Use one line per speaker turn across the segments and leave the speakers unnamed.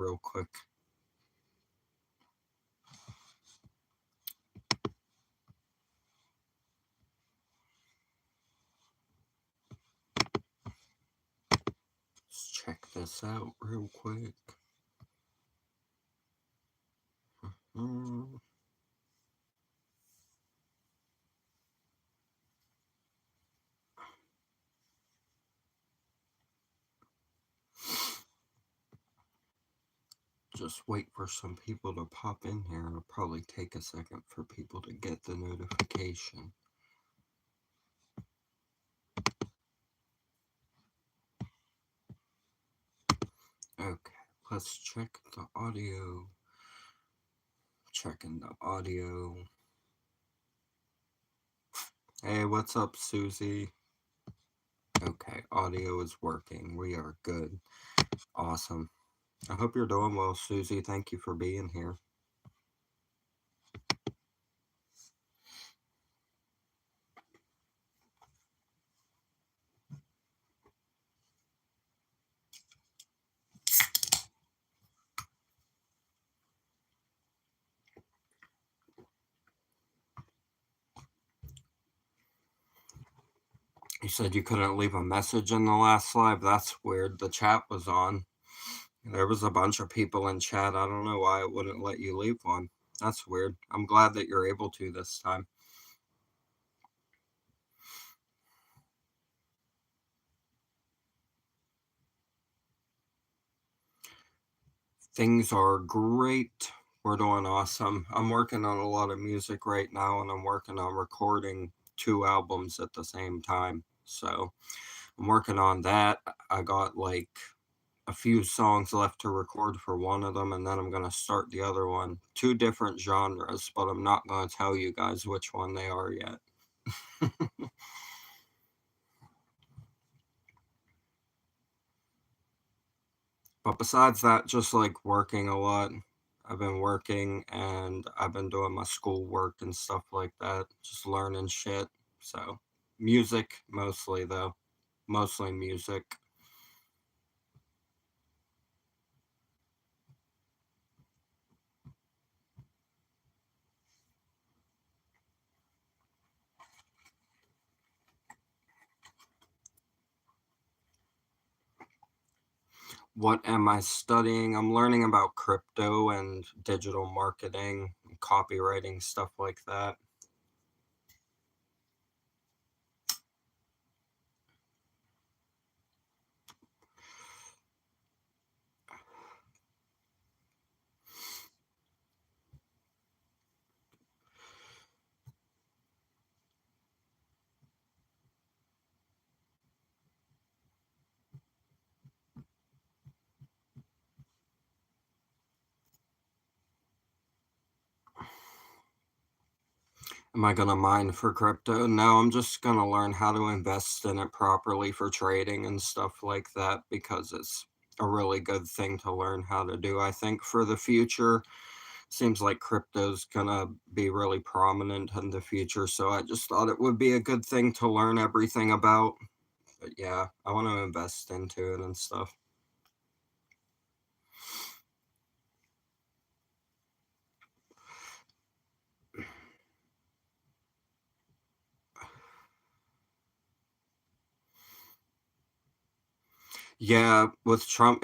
real quick. Let's check this out real quick. Mm. Just wait for some people to pop in here. It'll probably take a second for people to get the notification. Okay, let's check the audio. Checking the audio. Hey, what's up, Susie? Okay, audio is working. We are good. Awesome. I hope you're doing well, Susie. Thank you for being here. You said you couldn't leave a message in the last live. That's weird. The chat was on. There was a bunch of people in chat. I don't know why it wouldn't let you leave one. That's weird. I'm glad that you're able to this time. Things are great. We're doing awesome. I'm working on a lot of music right now, and I'm working on recording 2 albums at the same time. So I'm working on that. I got like a few songs left to record for one of them, and then I'm going to start the other one. 2 different genres, but I'm not going to tell you guys which one they are yet. But besides that, just like working a lot. I've been working and I've been doing my school work and stuff like that, just learning shit. So, music mostly, though. Mostly music. What am I studying? I'm learning about crypto and digital marketing, and copywriting, stuff like that. Am I going to mine for crypto? No, I'm just going to learn how to invest in it properly for trading and stuff like that because it's a really good thing to learn how to do. I think for the future, seems like crypto's going to be really prominent in the future. So I just thought it would be a good thing to learn everything about. But yeah, I want to invest into it and stuff. Yeah, with Trump,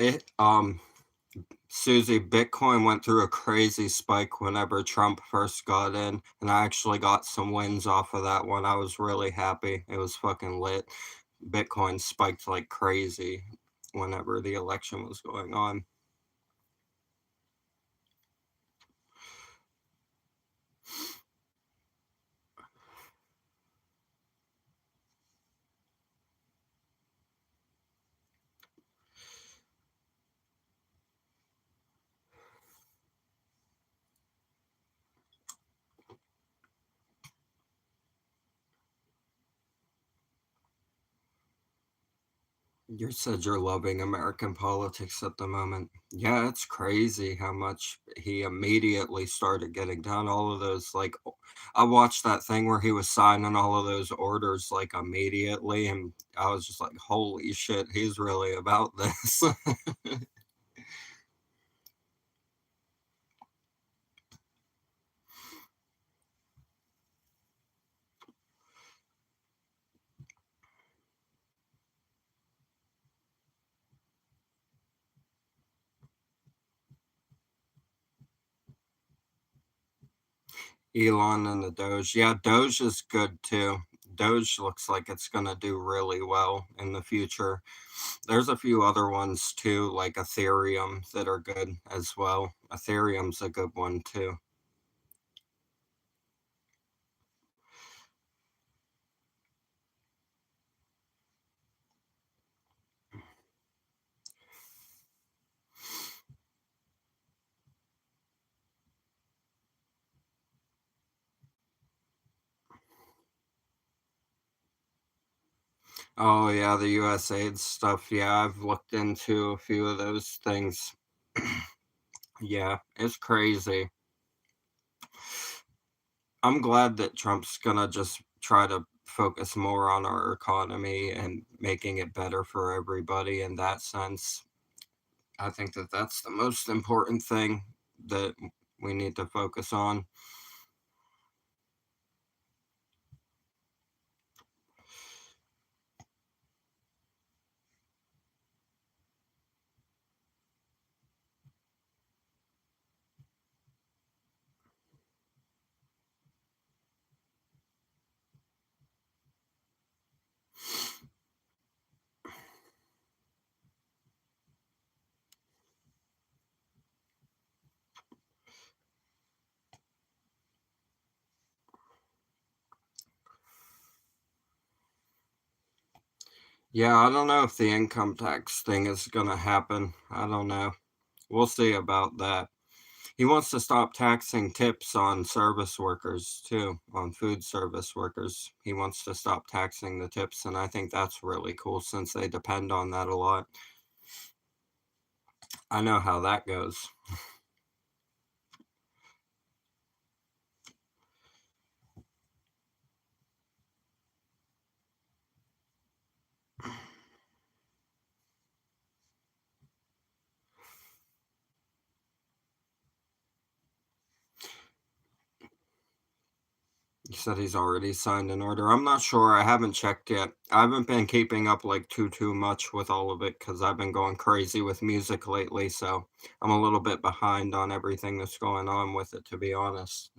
Susie, Bitcoin went through a crazy spike whenever Trump first got in, and I actually got some wins off of that one. I was really happy. It was fucking lit. Bitcoin spiked like crazy whenever the election was going on. You said you're loving American politics at the moment. Yeah, it's crazy how much he immediately started getting done. All of those, like, I watched that thing where he was signing all of those orders, like, immediately, and I was just like, holy shit, he's really about this. Elon and the Doge. Yeah, Doge is good too. Doge looks like it's gonna do really well in the future. There's a few other ones too, like Ethereum, that are good as well. Ethereum's a good one too. Oh yeah, the USAID stuff. Yeah, I've looked into a few of those things. Yeah, it's crazy. I'm glad that Trump's gonna just try to focus more on our economy and making it better for everybody in that sense. I think that that's the most important thing that we need to focus on. Yeah, I don't know if the income tax thing is gonna happen. I don't know. We'll see about that. He wants to stop taxing tips on service workers too, on food service workers. He wants to stop taxing the tips, and I think that's really cool since they depend on that a lot. I know how that goes. He said he's already signed an order. I'm not sure. I haven't checked yet. I haven't been keeping up like too much with all of it because I've been going crazy with music lately. So I'm a little bit behind on everything that's going on with it, to be honest.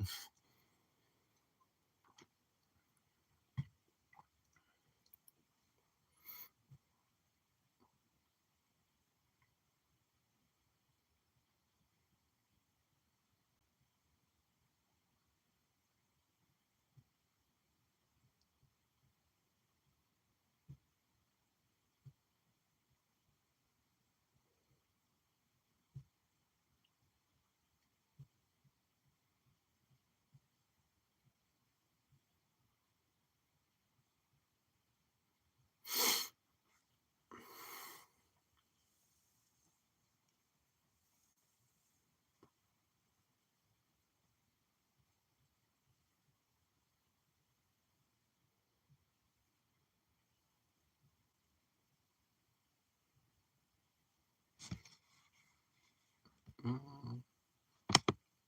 Mm,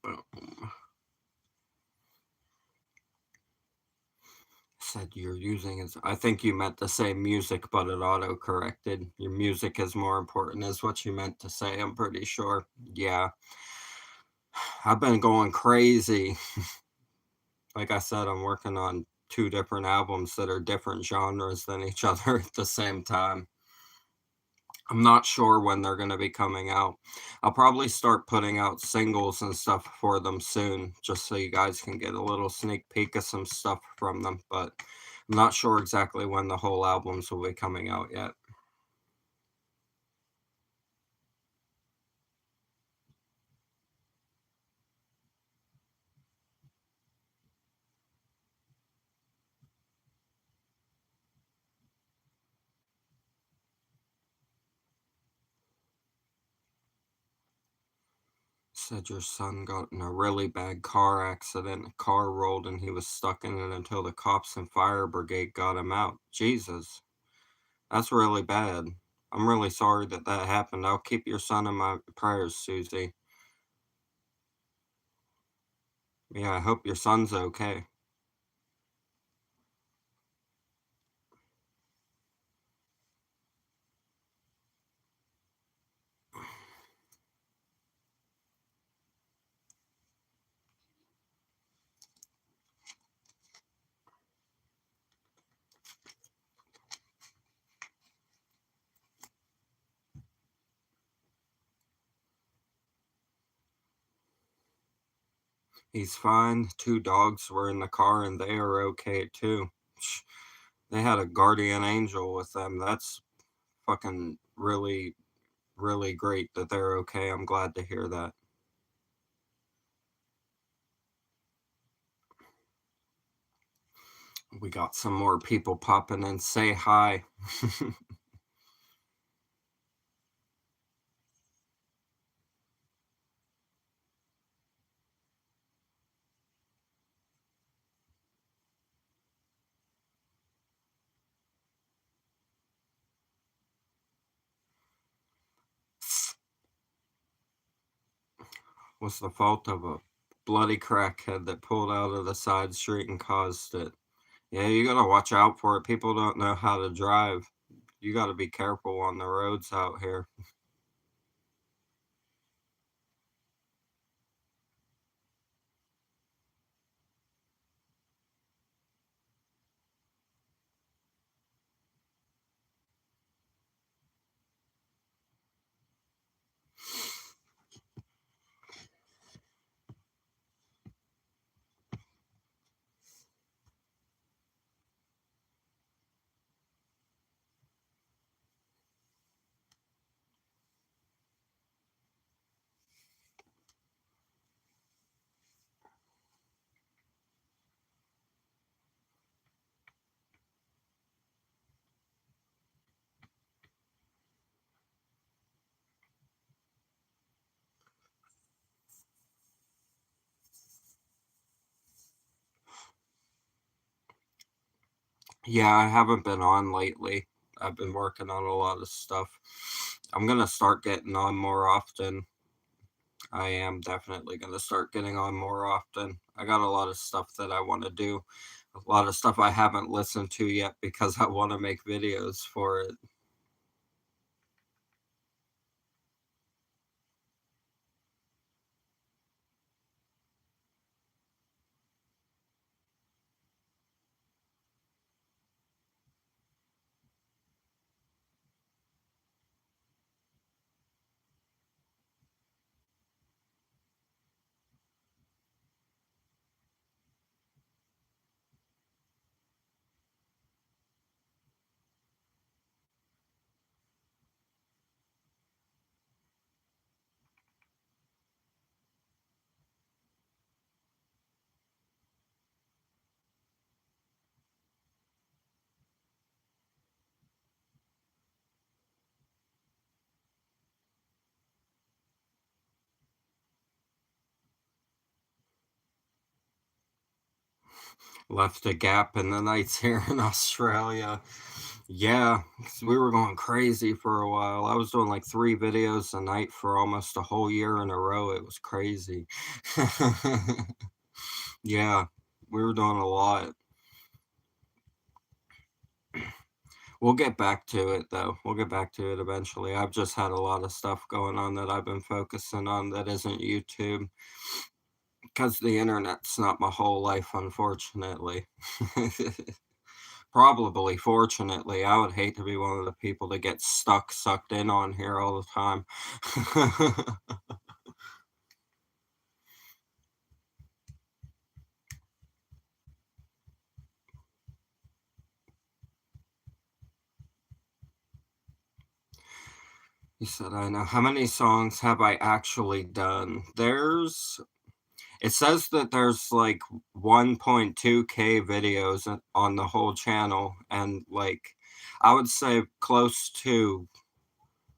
boom. Said you're using is I think you meant to say music, but it auto corrected. Your music is more important, is what you meant to say. I'm pretty sure. Yeah. I've been going crazy. Like I said, I'm working on two different albums that are different genres than each other at the same time. I'm not sure when they're going to be coming out. I'll probably start putting out singles and stuff for them soon, just so you guys can get a little sneak peek of some stuff from them. But I'm not sure exactly when the whole albums will be coming out yet. Said your son got in a really bad car accident. A car rolled and he was stuck in it until the cops and fire brigade got him out. Jesus, that's really bad. I'm really sorry that that happened. I'll keep your son in my prayers, Susie. Yeah, I hope your son's okay. He's fine. 2 dogs were in the car and they are okay too. Sh They had a guardian angel with them. That's fucking really, really great that they're okay. I'm glad to hear that. We got some more people popping in. Say hi. Was the fault of a bloody crackhead that pulled out of the side street and caused it. Yeah, you gotta watch out for it. People don't know how to drive. You gotta be careful on the roads out here. Yeah, I haven't been on lately. I've been working on a lot of stuff. I'm gonna start getting on more often. I am definitely gonna start getting on more often. I got a lot of stuff that I wanna do. A lot of stuff I haven't listened to yet because I wanna make videos for it. Left a gap in the nights here in Australia. Yeah, 'cause we were going crazy for a while. I was doing like 3 videos a night for almost a whole year in a row. It was crazy. Yeah, we were doing a lot. We'll get back to it though. We'll get back to it eventually. I've just had a lot of stuff going on that I've been focusing on that isn't YouTube because the internet's not my whole life, unfortunately. Probably, fortunately, I would hate to be one of the people that gets stuck, sucked in on here all the time. You said I know. How many songs have I actually done? It says that there's like 1.2K videos on the whole channel, and like I would say close to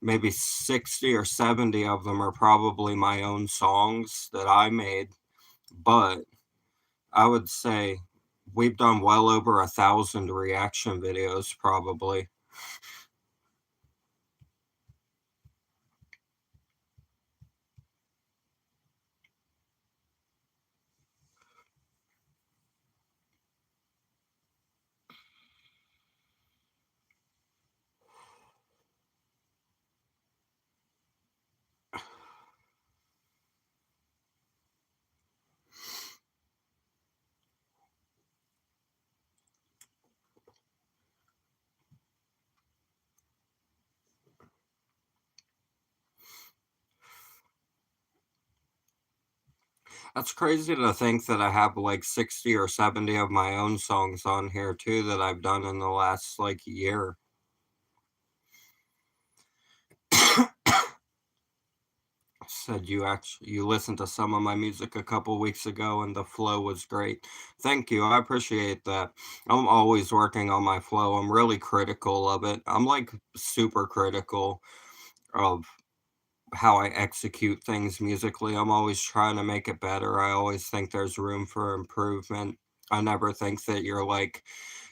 maybe 60 or 70 of them are probably my own songs that I made. But I would say we've done well over 1,000 reaction videos, probably. That's crazy to think that I have like 60 or 70 of my own songs on here too that I've done in the last like year. Said you listened to some of my music a couple weeks ago and the flow was great. Thank you. I appreciate that. I'm always working on my flow. I'm really critical of it. I'm like super critical of how I execute things musically. I'm always trying to make it better. I always think there's room for improvement. I never think that you're like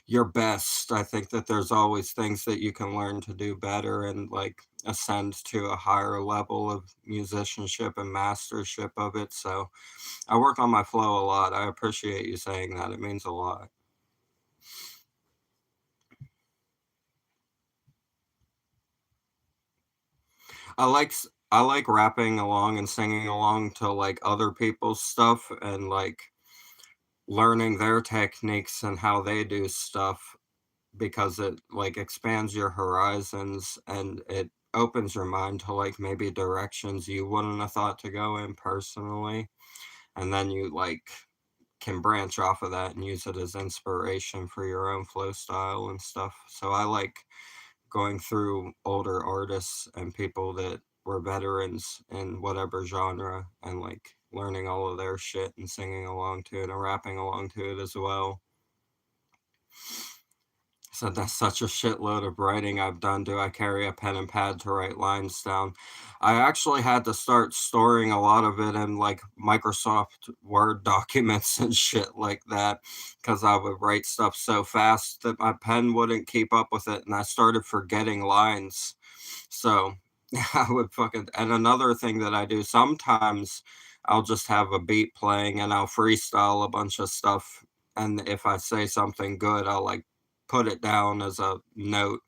your best. I think that there's always things that you can learn to do better and like ascend to a higher level of musicianship and mastership of it. So I work on my flow a lot. I appreciate you saying that. It means a lot. I like rapping along and singing along to like other people's stuff and like learning their techniques and how they do stuff because it like expands your horizons and it opens your mind to like maybe directions you wouldn't have thought to go in personally, and then you like can branch off of that and use it as inspiration for your own flow style and stuff. So I like going through older artists and people that were veterans in whatever genre and like learning all of their shit and singing along to it and rapping along to it as well. So that's such a shitload of writing I've done. Do I carry a pen and pad to write lines down? I actually had to start storing a lot of it in like Microsoft Word documents and shit like that because I would write stuff so fast that my pen wouldn't keep up with it and I started forgetting lines. So I would fucking, and another thing that I do sometimes I'll just have a beat playing and I'll freestyle a bunch of stuff. And if I say something good, I'll like put it down as a note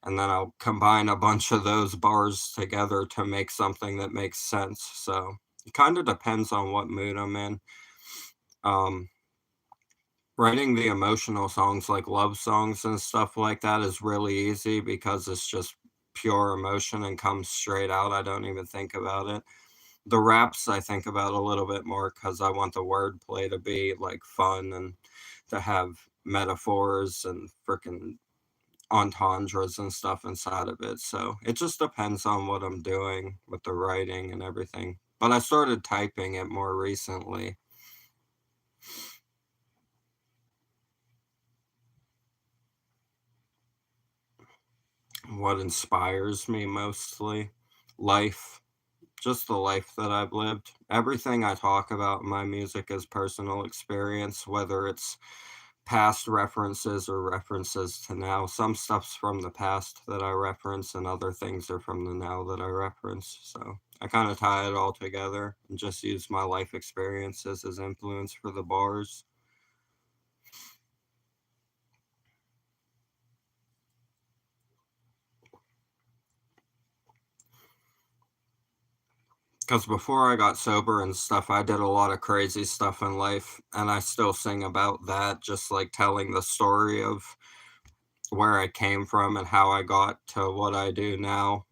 and then I'll combine a bunch of those bars together to make something that makes sense. So it kind of depends on what mood I'm in. Um, Writing the emotional songs like love songs and stuff like that is really easy because it's just pure emotion and comes straight out. I don't even think about it. The raps I think about a little bit more because I want the wordplay to be like fun and to have metaphors and freaking entendres and stuff inside of it. So it just depends on what I'm doing with the writing and everything. But I started typing it more recently. What inspires me mostly? Life, just the life that I've lived. Everything I talk about in my music is personal experience, whether it's past references or references to now. Some stuff's from the past that I reference, and other things are from the now that I reference. So I kind of tie it all together and just use my life experiences as influence for the bars. Because before I got sober and stuff, I did a lot of crazy stuff in life, and I still sing about that, just like telling the story of where I came from and how I got to what I do now.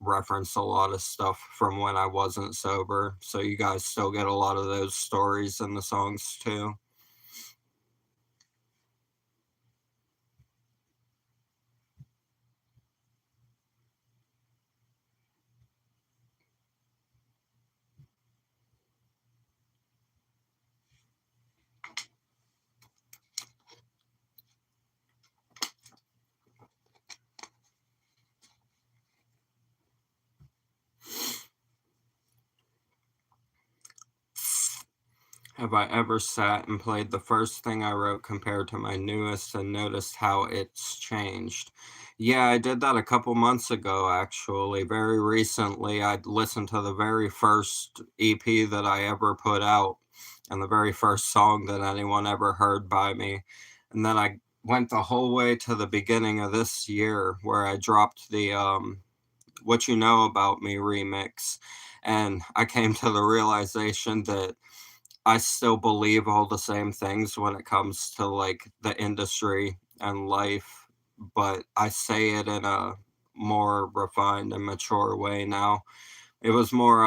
Reference a lot of stuff from when I wasn't sober, so you guys still get a lot of those stories in the songs too. Have I ever sat and played the first thing I wrote compared to my newest and noticed how it's changed? Yeah, I did that a couple months ago, actually. Very recently, I listened to the very first EP that I ever put out and the very first song that anyone ever heard by me. And then I went the whole way to the beginning of this year where I dropped the What You Know About Me remix. And I came to the realization that I still believe all the same things when it comes to like the industry and life, but I say it in a more refined and mature way now. It was more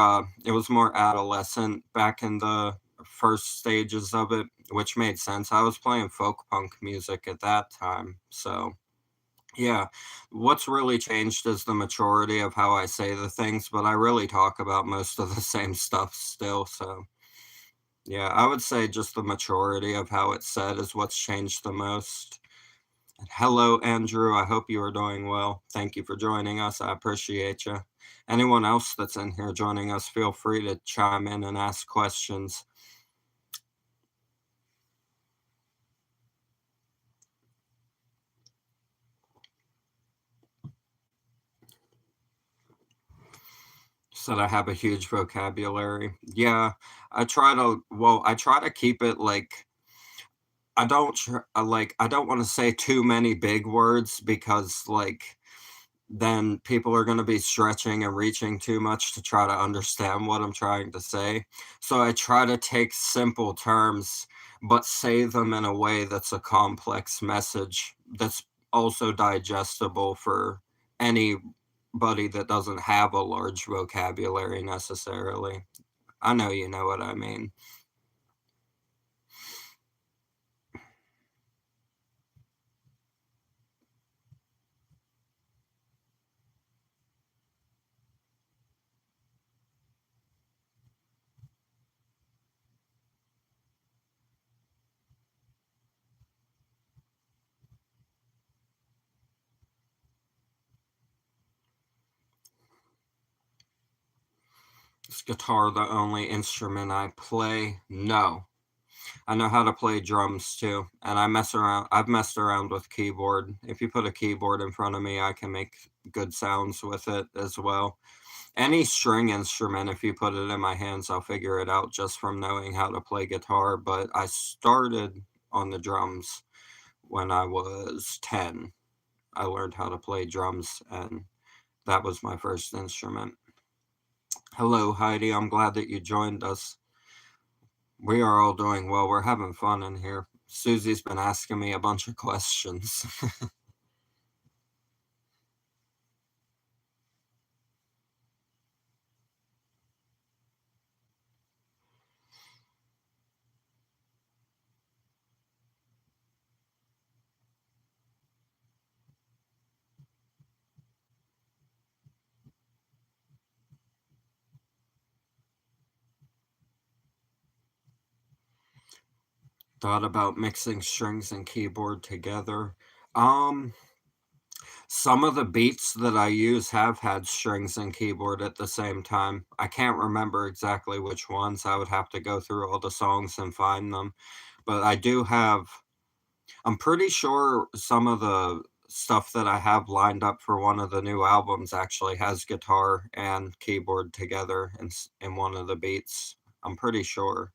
adolescent back in the first stages of it, which made sense. I was playing folk punk music at that time. So, yeah, what's really changed is the maturity of how I say the things, but I really talk about most of the same stuff still. So, yeah, I would say just the maturity of how it's said is what's changed the most. Hello, Andrew. I hope you are doing well. Thank you for joining us. I appreciate you. Anyone else that's in here joining us, feel free to chime in and ask questions. Said I have a huge vocabulary. Yeah, I try to keep it like I don't want to say too many big words because then people are going to be stretching and reaching too much to try to understand what I'm trying to say. So I try to take simple terms, but say them in a way that's a complex message that's also digestible for anybody that doesn't have a large vocabulary necessarily. I know you know what I mean. Is guitar the only instrument I play? No. I know how to play drums too, and I've messed around with keyboard. If you put a keyboard in front of me, I can make good sounds with it as well. Any string instrument, if you put it in my hands, I'll figure it out just from knowing how to play guitar. But I started on the drums when I was 10. I learned how to play drums, and that was my first instrument. Hello, Heidi. I'm glad that you joined us. We are all doing well. We're having fun in here. Susie's been asking me a bunch of questions. Thought about mixing strings and keyboard together. Um, some of the beats that I use have had strings and keyboard at the same time. I can't remember exactly which ones. I would have to go through all the songs and find them. But I'm pretty sure some of the stuff that I have lined up for one of the new albums actually has guitar and keyboard together in one of the beats. I'm pretty sure.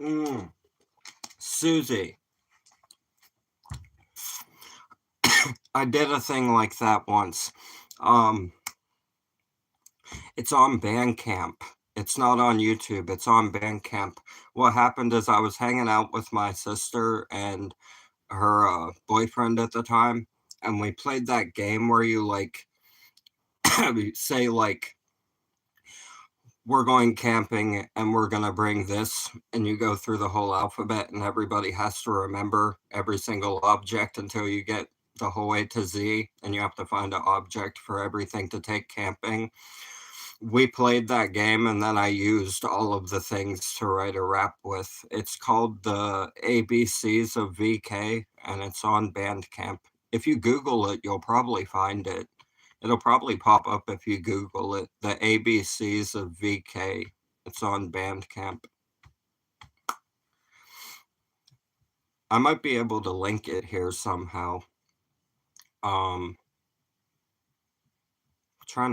Mm, Susie, I did a thing like that once. Um, it's on Bandcamp. It's not on YouTube, it's on Bandcamp. What happened is I was hanging out with my sister and her, boyfriend at the time, and we played that game where you, like, say, like, "We're going camping and we're gonna bring this," and you go through the whole alphabet and everybody has to remember every single object until you get the whole way to Z, and you have to find an object for everything to take camping. We played that game and then I used all of the things to write a rap with. It's called the ABCs of VK and it's on Bandcamp. If you Google it, you'll probably find it. It'll probably pop up if you Google it. The ABCs of VK. It's on Bandcamp. I might be able to link it here somehow. Trying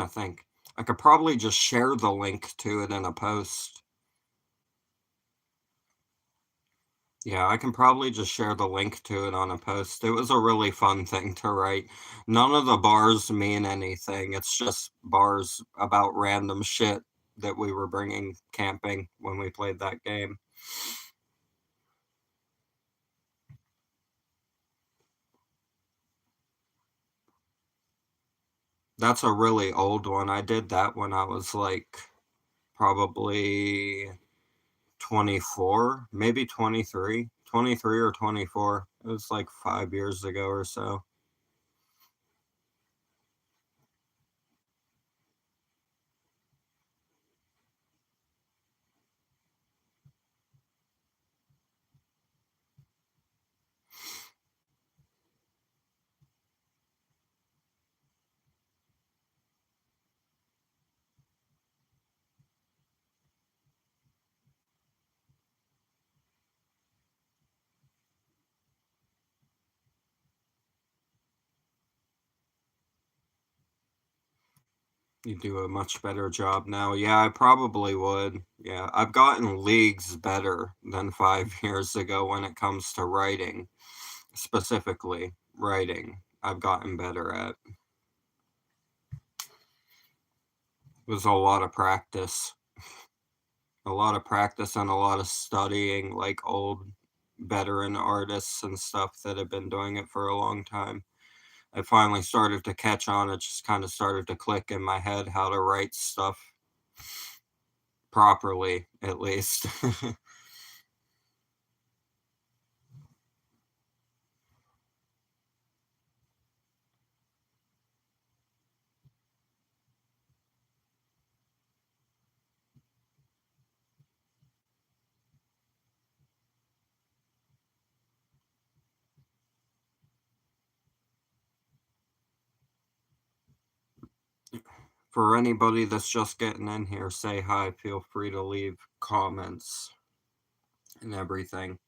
to think. I could probably just share the link to it in a post. Yeah, I can probably just share the link to it on a post. It was a really fun thing to write. None of the bars mean anything. It's just bars about random shit that we were bringing camping when we played that game. That's a really old one. I did that when I was like probably 24, maybe 23, 23 or 24. It was like 5 years ago or so. You do a much better job now. Yeah, I probably would. Yeah, I've gotten leagues better than 5 years ago when it comes to writing, specifically writing. I've gotten better at. It was a lot of practice and a lot of studying like old veteran artists and stuff that have been doing it for a long time. I finally started to catch on. It just kind of started to click in my head how to write stuff properly, at least. For anybody that's just getting in here, say hi. Feel free to leave comments and everything.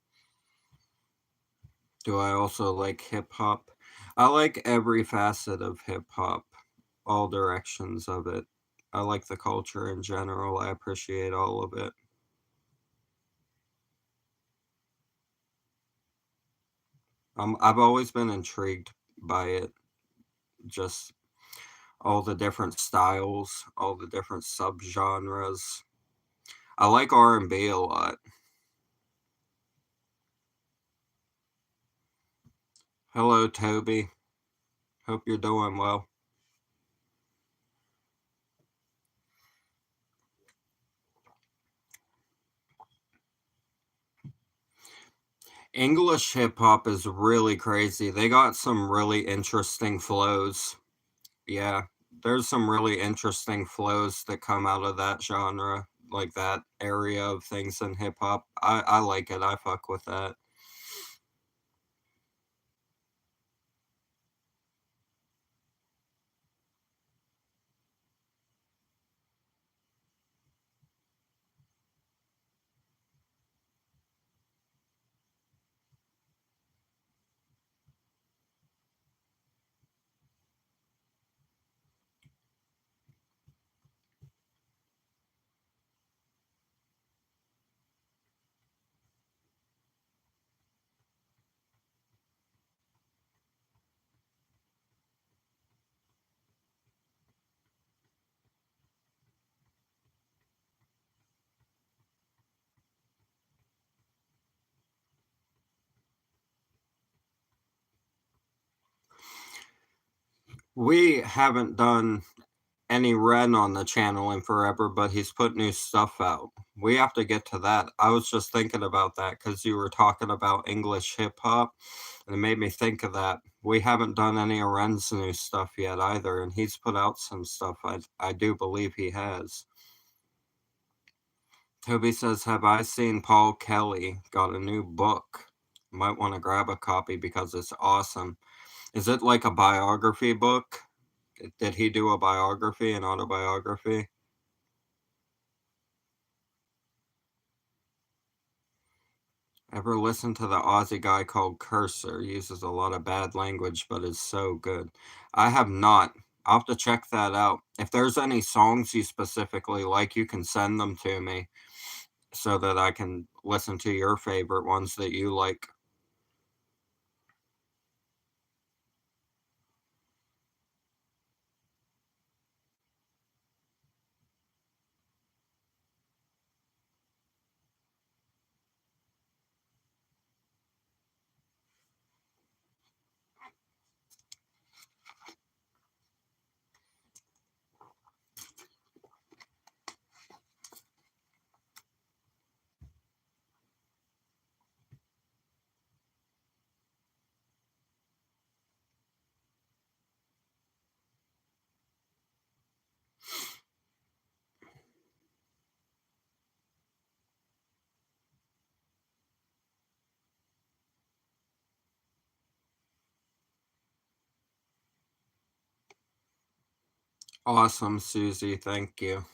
Do I also like hip hop? I like every facet of hip hop, all directions of it. I like the culture in general. I appreciate all of it. I've always been intrigued by it. Just all the different styles, all the different subgenres. I like R&B a lot. Hello, Toby. Hope you're doing well. English hip hop is really crazy. They got some really interesting flows. Yeah, there's some really interesting flows that come out of that genre, like that area of things in hip hop. I like it. I fuck with that. We haven't done any Ren on the channel in forever, but he's put new stuff out. We have to get to that. I was just thinking about that because you were talking about English hip hop, and it made me think of that. We haven't done any of Ren's new stuff yet either, and he's put out some stuff. I do believe he has. Toby says, "Have I seen Paul Kelly got a new book? Might want to grab a copy because it's awesome." Is it like a biography book? Did he do a biography, an autobiography? Ever listen to the Aussie guy called Cursor? Uses a lot of bad language, but is so good. I have not. I'll have to check that out. If there's any songs you specifically like, you can send them to me so that I can listen to your favorite ones that you like. Awesome, Susie. Thank you.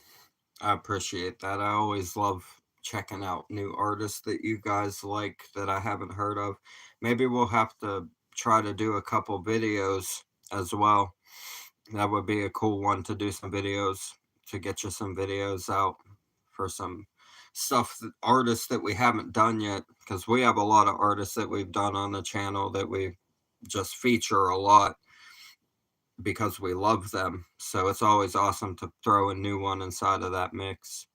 I appreciate that. I always love checking out new artists that you guys like that I haven't heard of. Maybe we'll have to try to do a couple videos as well. That would be a cool one to do some videos, to get you some videos out for some stuff, artists that we haven't done yet, because we have a lot of artists that we've done on the channel that we just feature a lot because we love them. So it's always awesome to throw a new one inside of that mix.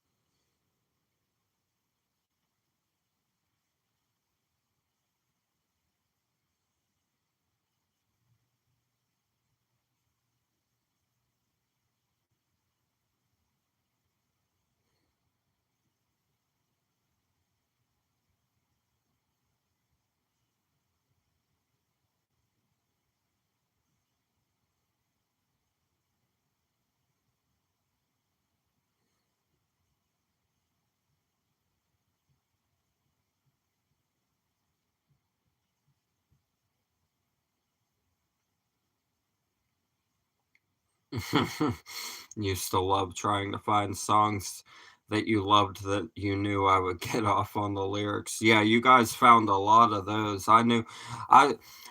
Used to love trying to find songs that you loved that you knew I would get off on the lyrics. Yeah, you guys found a lot of those. I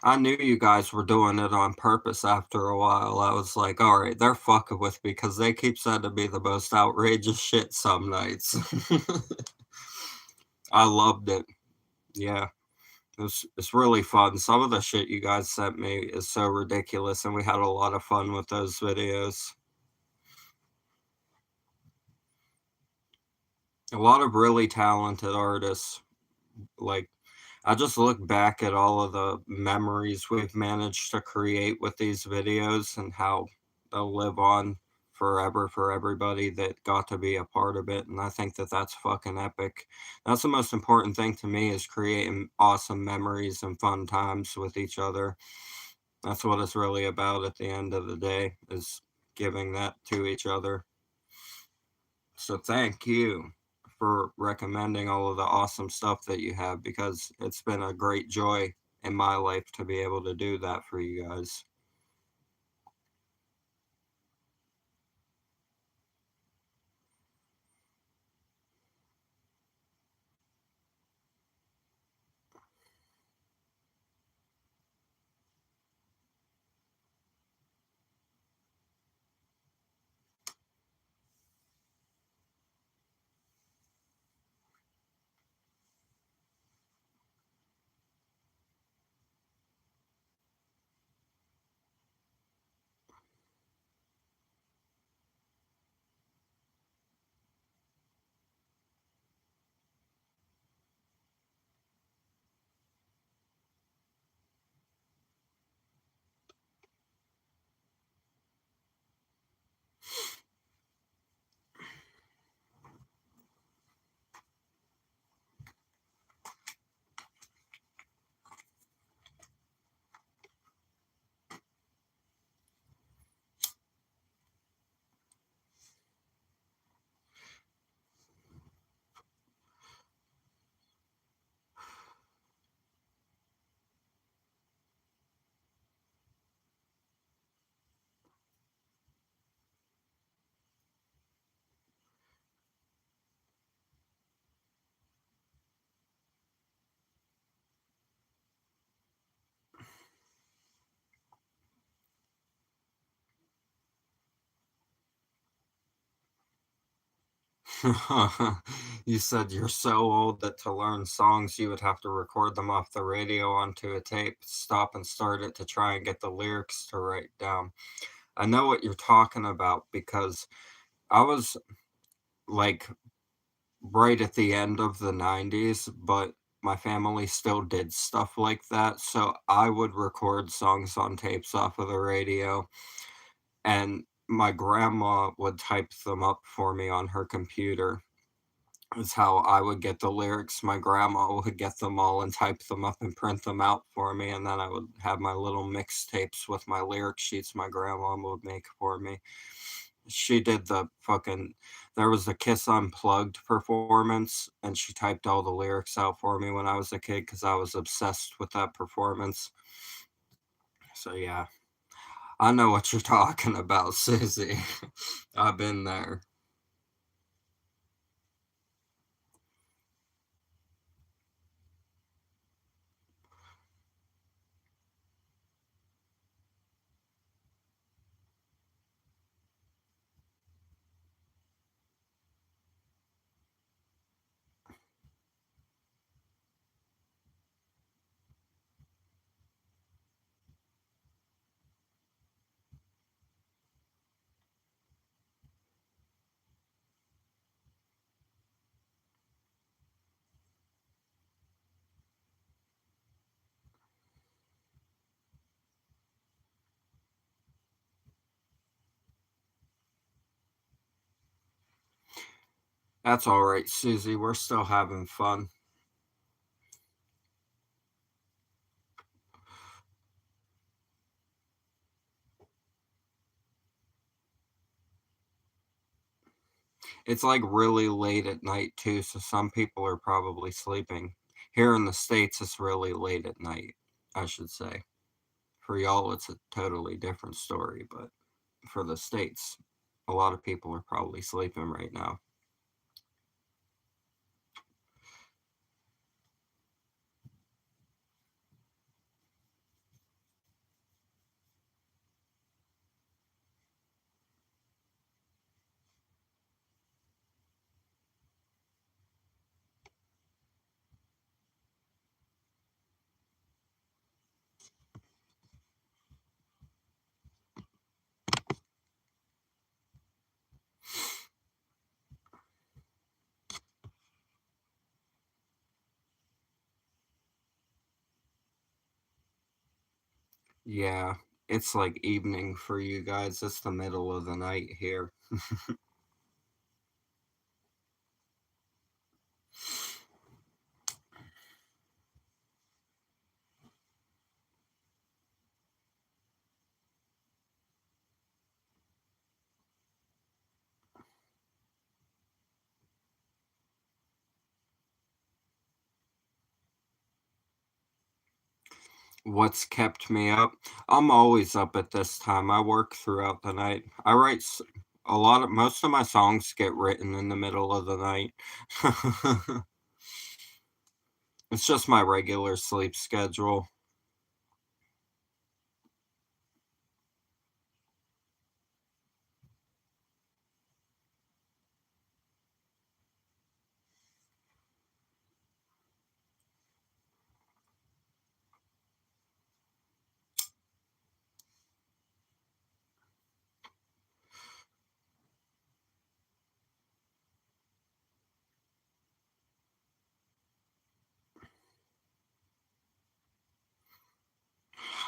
I knew you guys were doing it on purpose after a while. I was like, all right, they're fucking with me because they keep sending me the most outrageous shit some nights. I loved it. Yeah. It's really fun. Some of the shit you guys sent me is so ridiculous, and we had a lot of fun with those videos. A lot of really talented artists. Like, I just look back at all of the memories we've managed to create with these videos and how they'll live on forever for everybody that got to be a part of it. And I think that that's fucking epic. That's the most important thing to me, is creating awesome memories and fun times with each other. That's what it's really about at the end of the day, is giving that to each other. So thank you for recommending all of the awesome stuff that you have, because it's been a great joy in my life to be able to do that for you guys. You said you're so old that to learn songs, you would have to record them off the radio onto a tape, stop and start it to try and get the lyrics to write down. I know what you're talking about because I was like right at the end of the 90s, but my family still did stuff like that. So I would record songs on tapes off of the radio, and my grandma would type them up for me on her computer. Is how I would get the lyrics. My grandma would get them all and type them up and print them out for me, and then I would have my little mixtapes with my lyric sheets my grandma would make for me. She did the fucking there was a Kiss Unplugged performance, and she typed all the lyrics out for me when I was a kid because I was obsessed with that performance. So, yeah, I know what you're talking about, Susie. I've been there. That's alright, Susie, we're still having fun. It's, like, really late at night too, so some people are probably sleeping. Here in the States, it's really late at night, I should say. For y'all, it's a totally different story, but for the States, a lot of people are probably sleeping right now. Yeah, it's, like, evening for you guys, it's the middle of the night here. What's kept me up? I'm always up at this time, I work throughout the night. I write s a lot of most of my songs get written in the middle of the night. It's just my regular sleep schedule.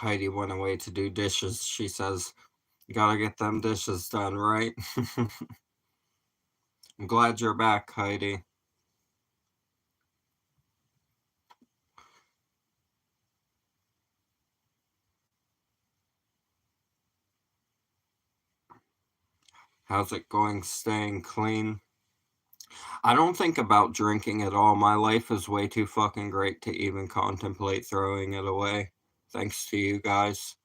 Heidi went away to do dishes, she says, "You gotta get them dishes done, right?" I'm glad you're back, Heidi. How's it going staying clean? I don't think about drinking at all, my life is way too fucking great to even contemplate throwing it away, thanks to you guys.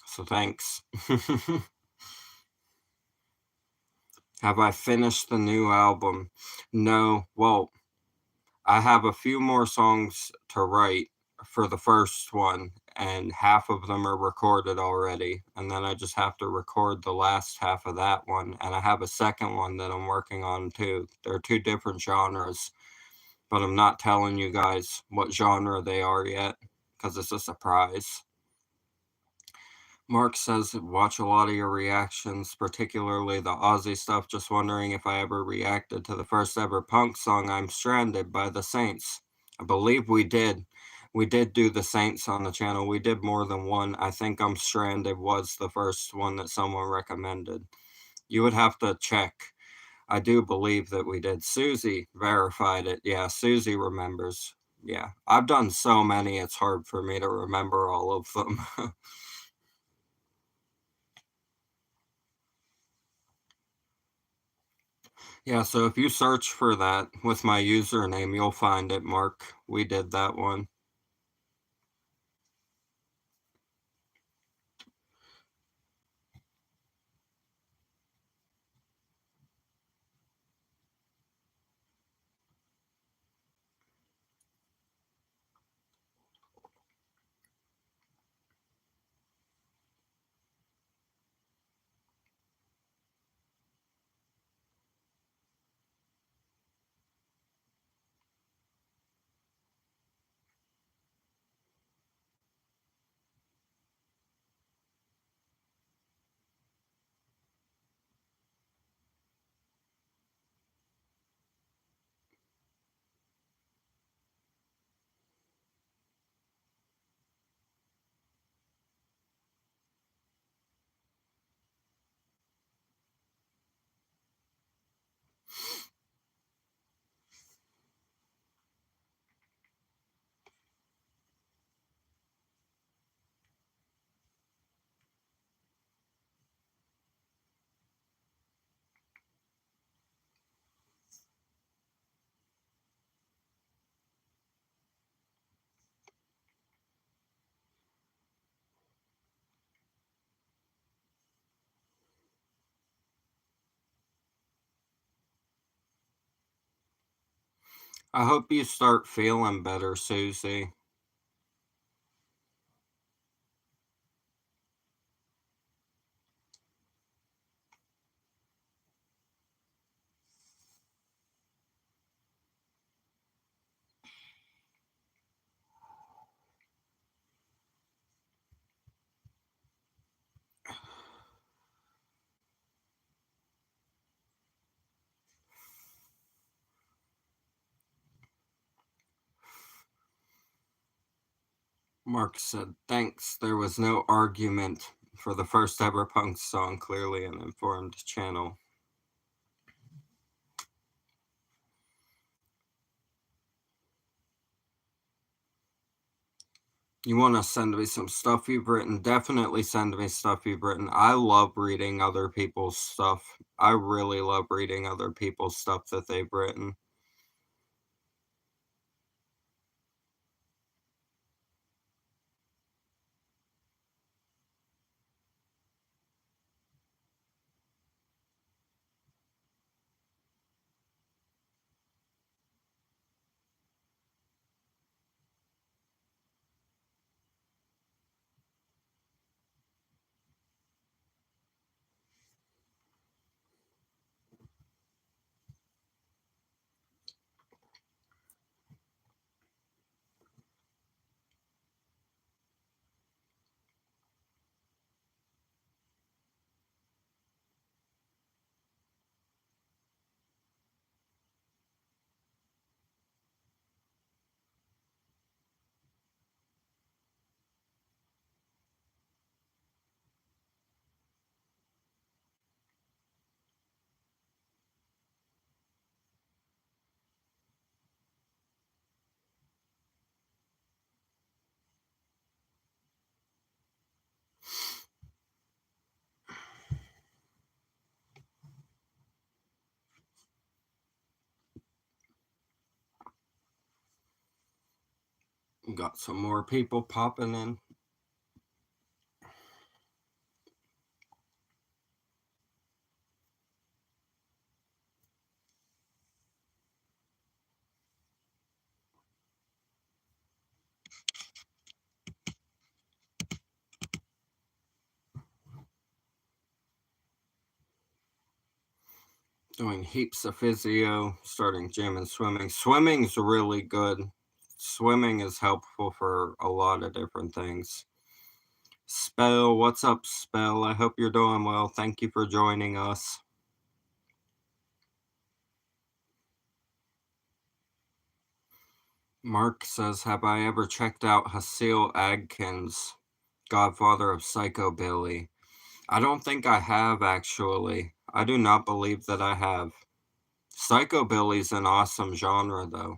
So thanks. Have I finished the new album? No. Well, I have a few more songs to write for the first one, and half of them are recorded already. And then I just have to record the last half of that one. And I have a second one that I'm working on too. They're two different genres, but I'm not telling you guys what genre they are yet because it's a surprise. Mark says, watch a lot of your reactions, particularly the Aussie stuff. Just wondering if I ever reacted to the first ever punk song, I'm Stranded by the Saints. I believe we did. We did do the Saints on the channel. We did more than one. I think I'm Stranded was the first one that someone recommended. You would have to check. I do believe that we did. Susie verified it. Yeah, Susie remembers. Yeah, I've done so many, it's hard for me to remember all of them. Yeah, so if you search for that with my username, you'll find it, Mark. We did that one. I hope you start feeling better, Susie. Mark said, thanks. There was no argument for the first ever punk song, clearly an informed channel. You want to send me some stuff you've written? Definitely send me stuff you've written. I love reading other people's stuff. I really love reading other people's stuff that they've written. Got some more people popping in. Doing heaps of physio, starting gym and swimming. Swimming's really good. Swimming is helpful for a lot of different things. Spell, what's up, Spell? I hope you're doing well. Thank you for joining us. Mark says, have I ever checked out Hasil Adkins, godfather of Psychobilly? I don't think I have, actually. I do not believe that I have. Psychobilly's an awesome genre, though.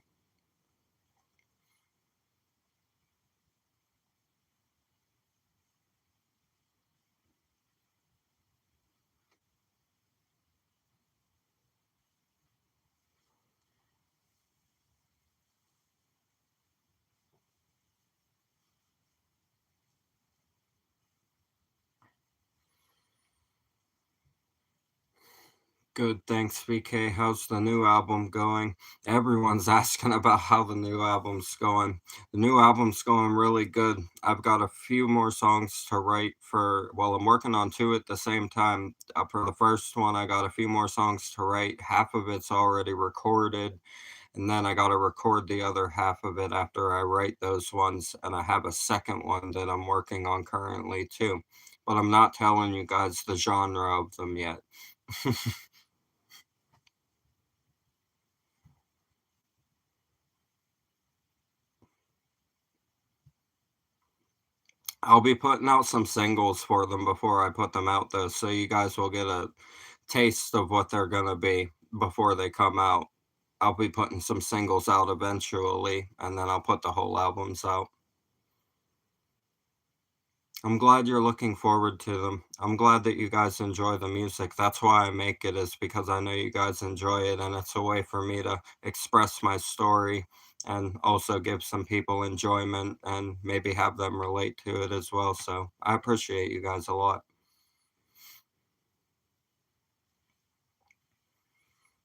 Good, thanks, VK. How's the new album going? Everyone's asking about how the new album's going. The new album's going really good. I've got a few more songs to write for, well, I'm working on two at the same time. For the first one, I got a few more songs to write. Half of it's already recorded, and then I got to record the other half of it after I write those ones. And I have a second one that I'm working on currently, too. But I'm not telling you guys the genre of them yet. I'll be putting out some singles for them before I put them out, though, so you guys will get a taste of what they're gonna be before they come out. I'll be putting some singles out eventually, and then I'll put the whole albums out. I'm glad you're looking forward to them. I'm glad that you guys enjoy the music. That's why I make it, is because I know you guys enjoy it, and it's a way for me to express my story and also give some people enjoyment and maybe have them relate to it as well. So I appreciate you guys a lot.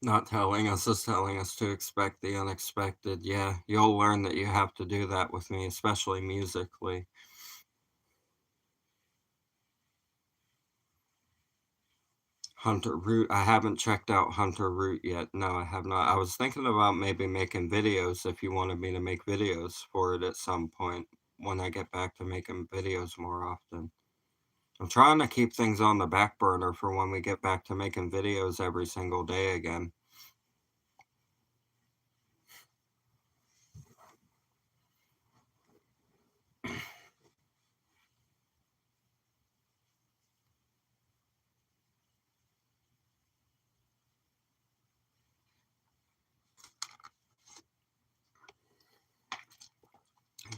Not telling us is telling us to expect the unexpected. Yeah, you'll learn that you have to do that with me, especially musically. Hunter Root, I haven't checked out Hunter Root yet. No, I have not. I was thinking about maybe making videos if you wanted me to make videos for it at some point when I get back to making videos more often. I'm trying to keep things on the back burner for when we get back to making videos every single day again.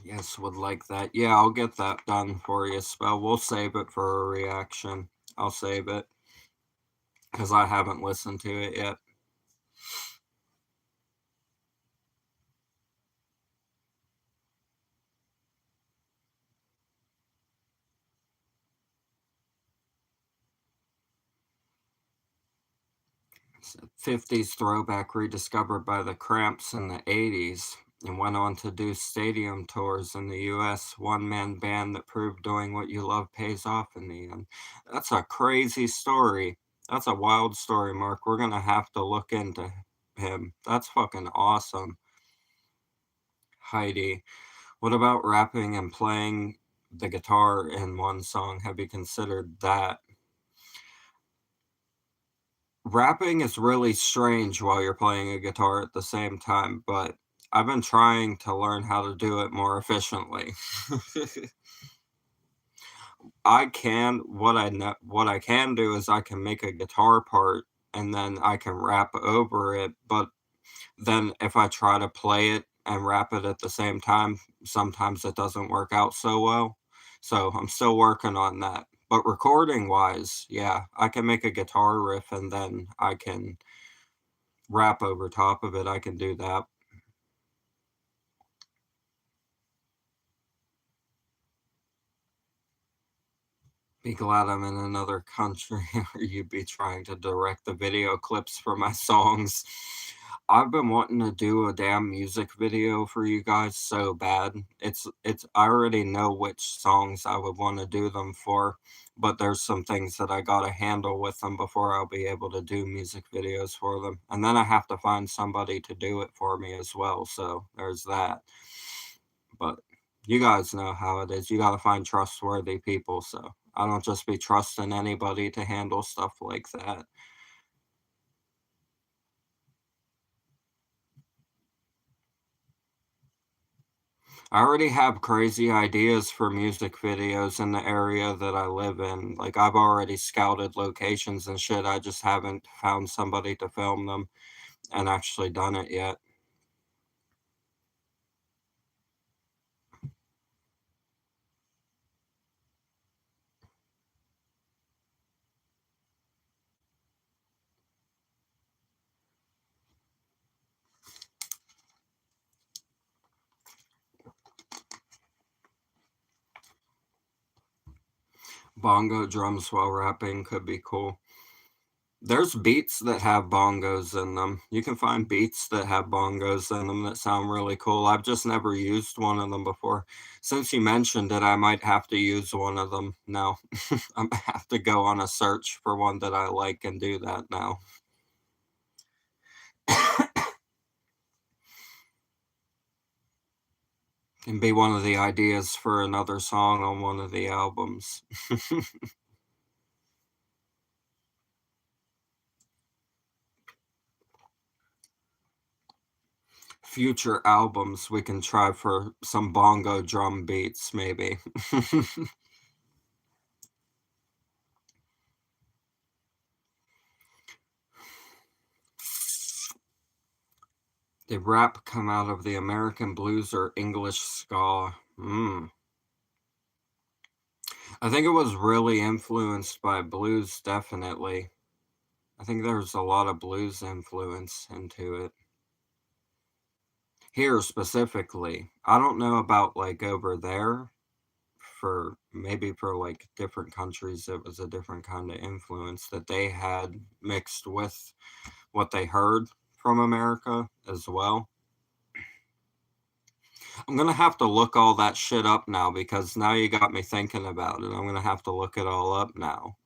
Yes, would like that. Yeah, I'll get that done for you, Spell. We'll save it for a reaction. I'll save it because I haven't listened to it yet. It's a 50s throwback rediscovered by the Cramps in the 80s and went on to do stadium tours in the US. One man band that proved doing what you love pays off in the end. That's a crazy story. That's a wild story, Mark. We're going to have to look into him. That's fucking awesome. Heidi, what about rapping and playing the guitar in one song? Have you considered that? Rapping is really strange while you're playing a guitar at the same time, but I've been trying to learn how to do it more efficiently. What I can do is I can make a guitar part and then I can rap over it, but then if I try to play it and rap it at the same time, sometimes it doesn't work out so well. So I'm still working on that. But recording wise, yeah, I can make a guitar riff and then I can rap over top of it. I can do that. Be glad I'm in another country where you'd be trying to direct the video clips for my songs. I've been wanting to do a damn music video for you guys so bad. It's I already know which songs I would want to do them for, but there's some things that I gotta handle with them before I'll be able to do music videos for them. And then I have to find somebody to do it for me as well. So there's that. But you guys know how it is. You gotta find trustworthy people. So I don't just be trusting anybody to handle stuff like that. I already have crazy ideas for music videos in the area that I live in. Like, I've already scouted locations and shit. I just haven't found somebody to film them and actually done it yet. Bongo drums while rapping could be cool. There's beats that have bongos in them. You can find beats that have bongos in them that sound really cool. I've just never used one of them before. Since you mentioned it, I might have to use one of them now. I might have to go on a search for one that I like and do that now. Can be one of the ideas for another song on one of the albums. Future albums, we can try for some bongo drum beats, maybe. Did rap come out of the American blues or English ska? I think it was really influenced by blues, definitely. I think there's a lot of blues influence into it. Here specifically. I don't know about like over there. For maybe for like different countries, it was a different kind of influence that they had mixed with what they heard from America as well. I'm gonna have to look all that shit up now because now you got me thinking about it. I'm gonna have to look it all up now.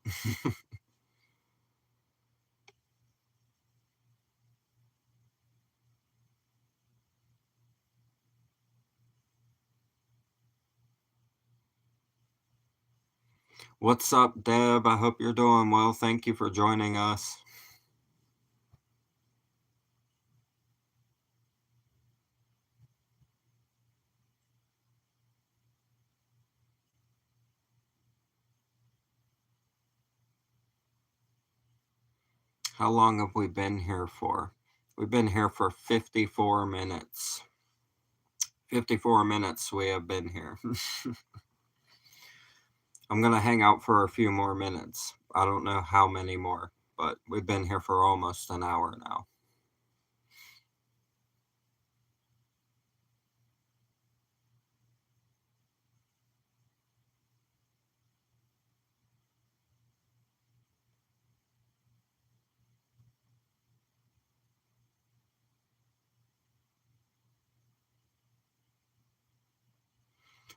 What's up, Deb? I hope you're doing well. Thank you for joining us. How long have we been here for? We've been here for 54 minutes. 54 minutes we have been here. I'm gonna hang out for a few more minutes. I don't know how many more, but we've been here for almost an hour now.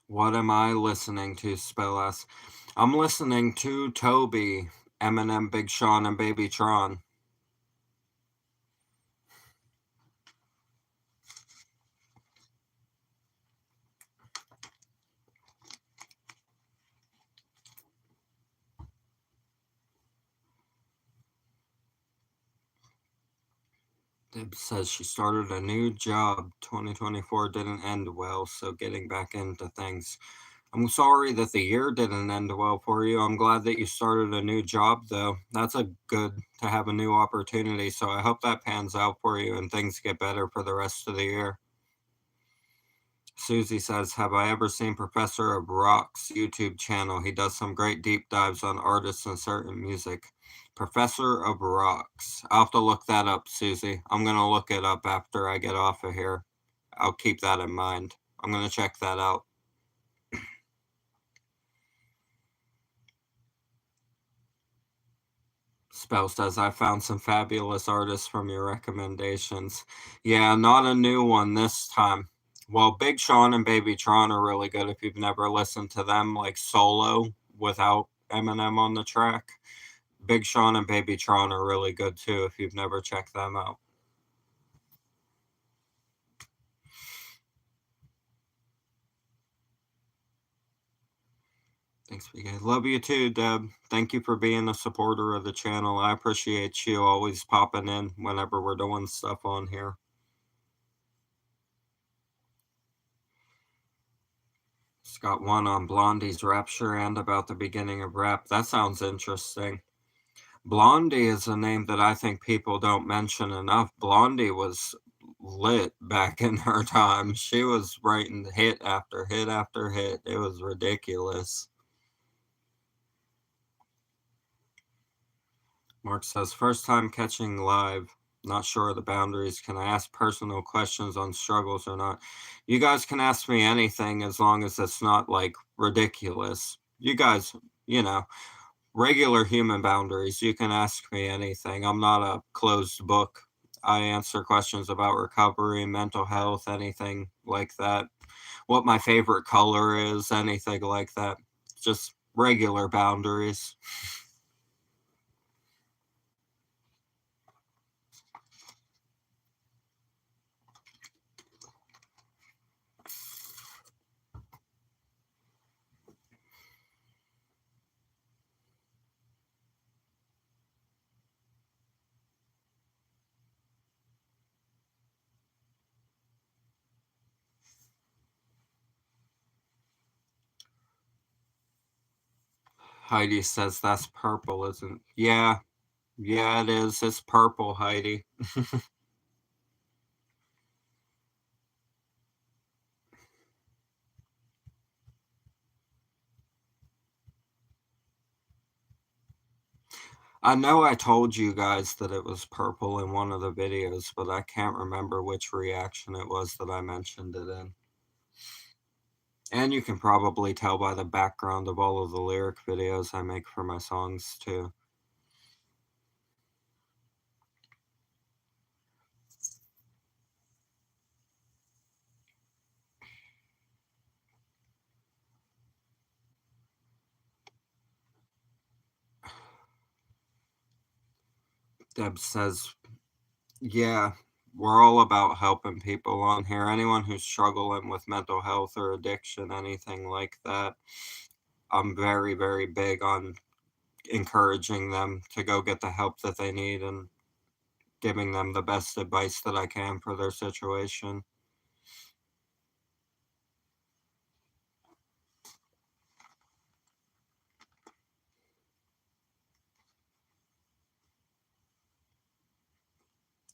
What am I listening to, Spellas? I'm listening to Toby, Eminem, Big Sean, and Baby Tron. Deb says she started a new job. 2024 didn't end well, so getting back into things. I'm sorry that the year didn't end well for you. I'm glad that you started a new job, though. That's a good to have a new opportunity. So I hope that pans out for you and things get better for the rest of the year. Susie says, have I ever seen Professor of Rock's YouTube channel? He does some great deep dives on artists and certain music. Professor of Rocks. I'll have to look that up, Susie. I'm going to look it up after I get off of here. I'll keep that in mind. I'm going to check that out. Spell says, I found some fabulous artists from your recommendations. Yeah, not a new one this time. Well, Big Sean and Baby Tron are really good if you've never listened to them, like solo without Eminem on the track. Big Sean and Baby Tron are really good too if you've never checked them out. Thanks, BK. Love you too, Deb. Thank you for being a supporter of the channel. I appreciate you always popping in whenever we're doing stuff on here. It's got one on Blondie's Rapture and about the beginning of rap. That sounds interesting. Blondie is a name that I think people don't mention enough. Blondie was lit back in her time. She was writing hit after hit after hit. It was ridiculous. Mark says, first time catching live. Not sure of the boundaries. Can I ask personal questions on struggles or not? You guys can ask me anything as long as it's not like ridiculous. You guys, you know, regular human boundaries. You can ask me anything. I'm not a closed book. I answer questions about recovery, mental health, anything like that. What my favorite color is, anything like that. Just regular boundaries. Heidi says that's purple, isn't? Yeah, yeah, it is. It's purple, Heidi. I know I told you guys that it was purple in one of the videos, but I can't remember which reaction it was that I mentioned it in. And you can probably tell by the background of all of the lyric videos I make for my songs, too. Deb says, yeah, we're all about helping people on here. Anyone who's struggling with mental health or addiction, anything like that, I'm very, very big on encouraging them to go get the help that they need and giving them the best advice that I can for their situation.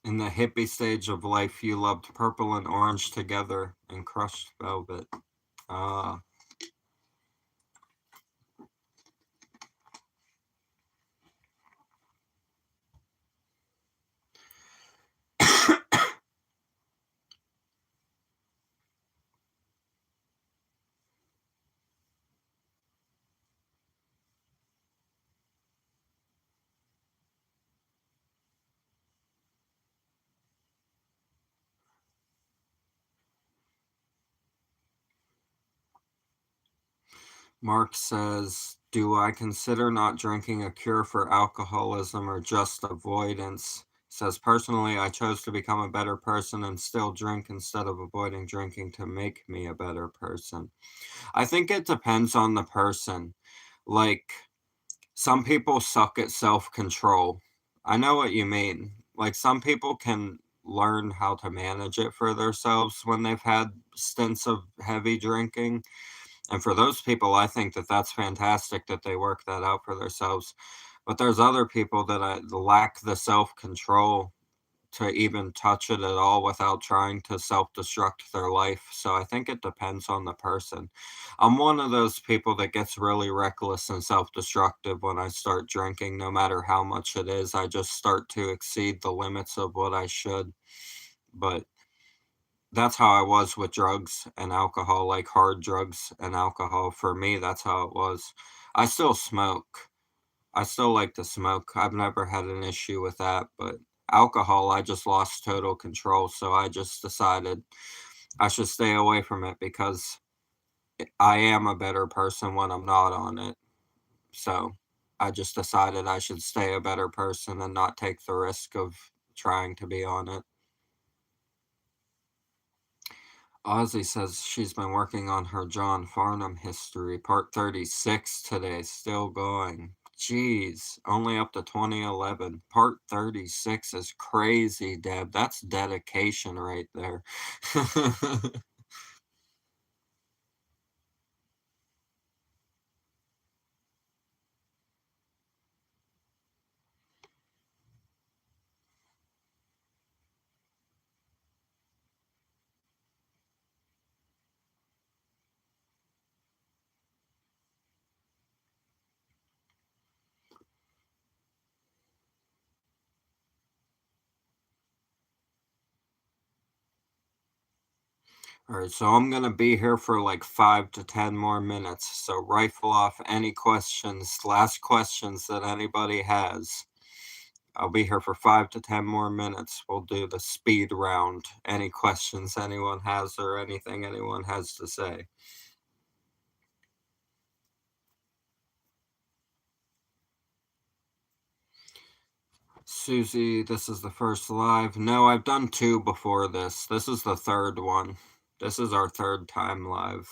In the hippie stage of life, you loved purple and orange together and crushed velvet. Ah. Mark says, do I consider not drinking a cure for alcoholism or just avoidance? Says, personally, I chose to become a better person and still drink instead of avoiding drinking to make me a better person. I think it depends on the person. Like, some people suck at self control. I know what you mean. Like, some people can learn how to manage it for themselves when they've had stints of heavy drinking, and for those people, I think that that's fantastic that they work that out for themselves. But there's other people that lack the self control to even touch it at all without trying to self destruct their life. So I think it depends on the person. I'm one of those people that gets really reckless and self destructive when I start drinking, no matter how much it is. I just start to exceed the limits of what I should. But that's how I was with drugs and alcohol, like hard drugs and alcohol. For me, that's how it was. I still smoke, I still like to smoke. I've never had an issue with that, but alcohol, I just lost total control, so I just decided I should stay away from it because I am a better person when I'm not on it. So I just decided I should stay a better person and not take the risk of trying to be on it. Ozzy says she's been working on her John Farnham history, part 36 today, still going. Jeez, only up to 2011. Part 36 is crazy, Deb. That's dedication right there. All right, so I'm gonna be here for like 5 to 10 more minutes. So rifle off any questions, last questions that anybody has. I'll be here for 5 to 10 more minutes. We'll do the speed round. Any questions anyone has or anything anyone has to say. Susie, this is the first live. No, I've done two before this. This is the third one. This is our third time live.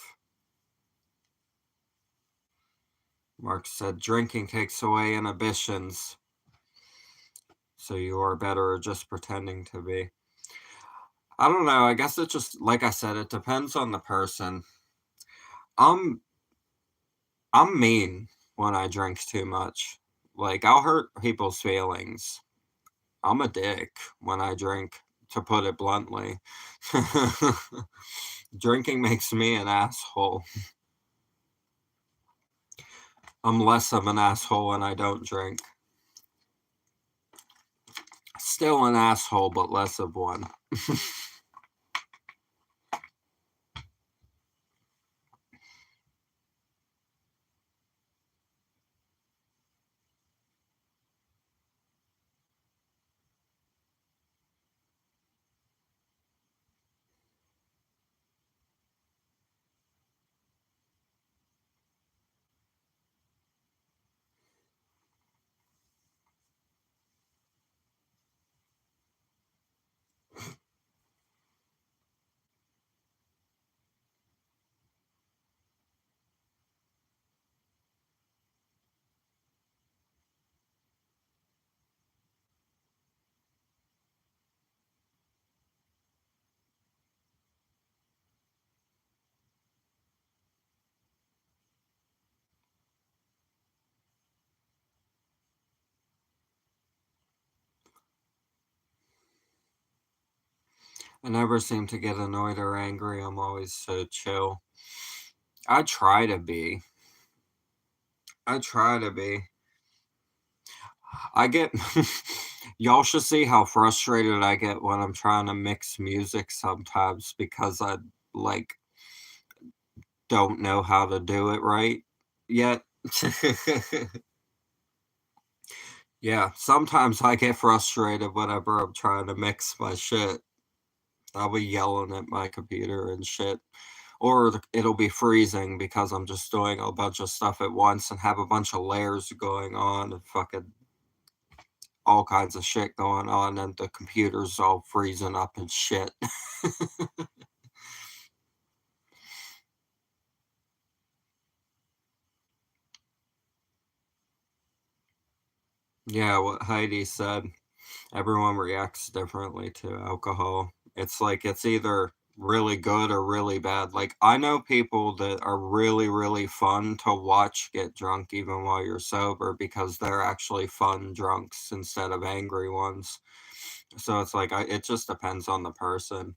Mark said, drinking takes away inhibitions. So you are better at just pretending to be. I don't know. I guess it just, like I said, it depends on the person. I'm I'm mean when I drink too much. Like I'll hurt people's feelings. I'm a dick when I drink, to put it bluntly. Drinking makes me an asshole. I'm less of an asshole when I don't drink. Still an asshole, but less of one. I never seem to get annoyed or angry. I'm always so chill. I try to be. I try to be. I get y'all should see how frustrated I get when I'm trying to mix music sometimes because I like don't know how to do it right yet. Yeah, sometimes I get frustrated whenever I'm trying to mix my shit. I'll be yelling at my computer and shit. Or it'll be freezing because I'm just doing a bunch of stuff at once and have a bunch of layers going on and fucking all kinds of shit going on, and the computer's all freezing up and shit. Yeah, what Heidi said, everyone reacts differently to alcohol. It's like it's either really good or really bad. Like I know people that are really, really fun to watch get drunk even while you're sober because they're actually fun drunks instead of angry ones. So it's like it just depends on the person.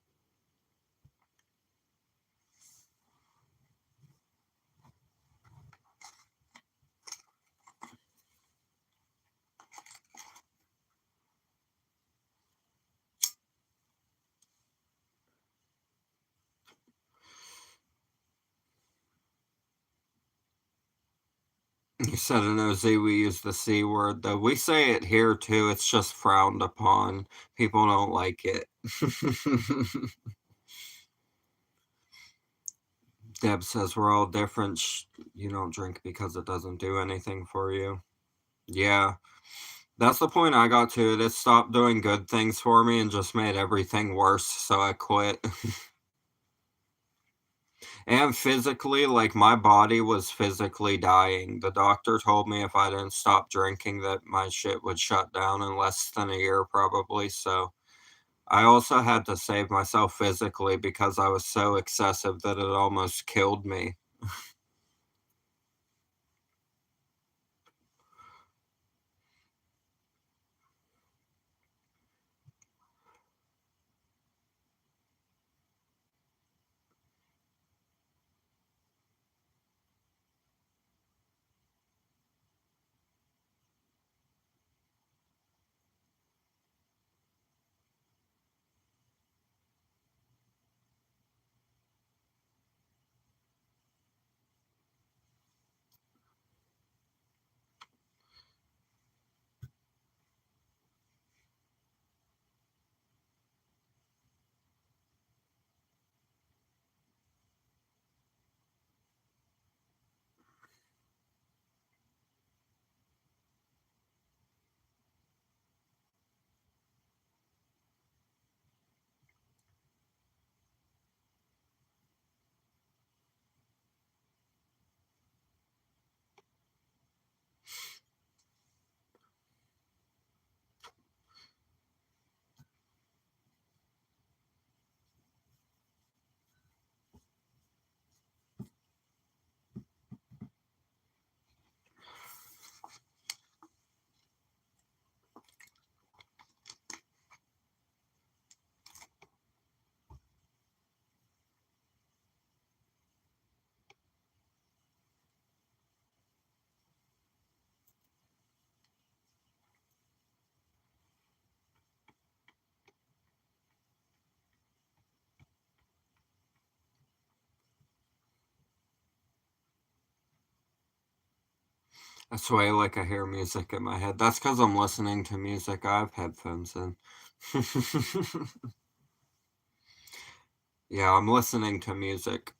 You said in OZ we use the C word, though. We say it here too, it's just frowned upon. People don't like it. Deb says we're all different. You don't drink because it doesn't do anything for you. Yeah, that's the point I got to. It stopped doing good things for me and just made everything worse, so I quit. And physically, like, my body was physically dying. The doctor told me if I didn't stop drinking that my shit would shut down in less than a year probably, so I also had to save myself physically because I was so excessive that it almost killed me. That's why like I hear music in my head. That's because 'cause I'm listening to music. I have headphones in. Yeah, I'm listening to music.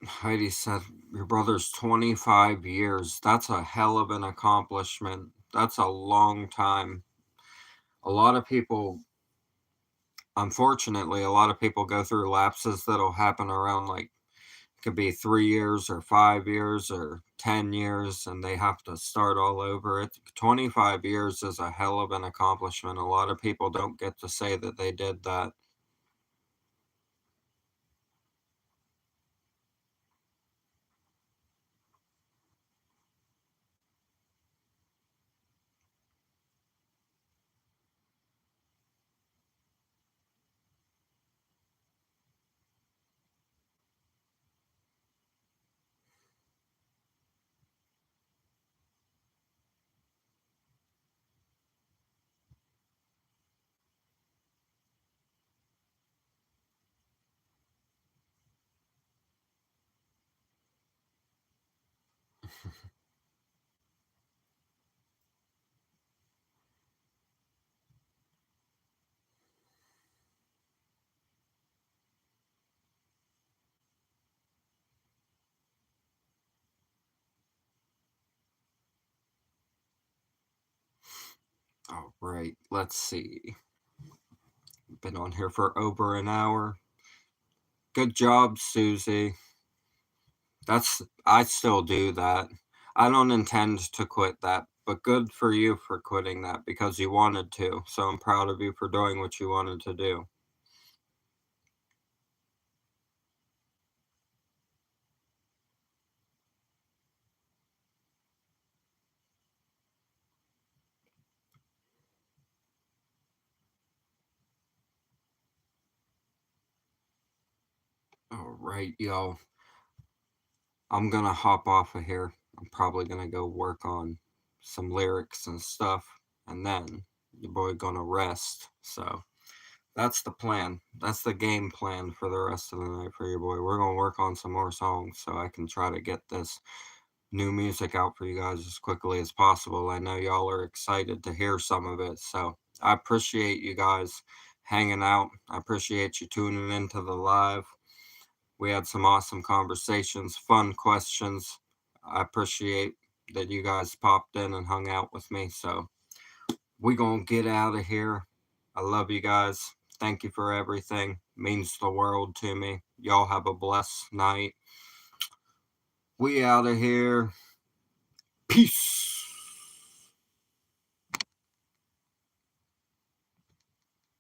Heidi said, "Your brother's 25 years. That's a hell of an accomplishment. That's a long time." A lot of people, unfortunately, a lot of people go through lapses that'll happen around like could be 3 years or 5 years or 10 years, and they have to start all over. 25 years is a hell of an accomplishment. A lot of people don't get to say that they did that. All right, let's see. Been on here for over an hour. Good job, Susie. I still do that. I don't intend to quit that, but good for you for quitting that because you wanted to. So I'm proud of you for doing what you wanted to do. All right, y'all. I'm gonna hop off of here. I'm probably gonna go work on some lyrics and stuff, and then your boy gonna rest. So That's the plan. That's the game plan for the rest of the night for your boy. We're gonna work on some more songs so I can try to get this new music out for you guys as quickly as possible. I know y'all are excited to hear some of it, so I appreciate you guys hanging out. I appreciate you tuning into the live. We had some awesome conversations, fun questions. I appreciate that you guys popped in and hung out with me. So we gonna get out of here. I love you guys. Thank you for everything. Means the world to me. Y'all have a blessed night. We out of here. Peace.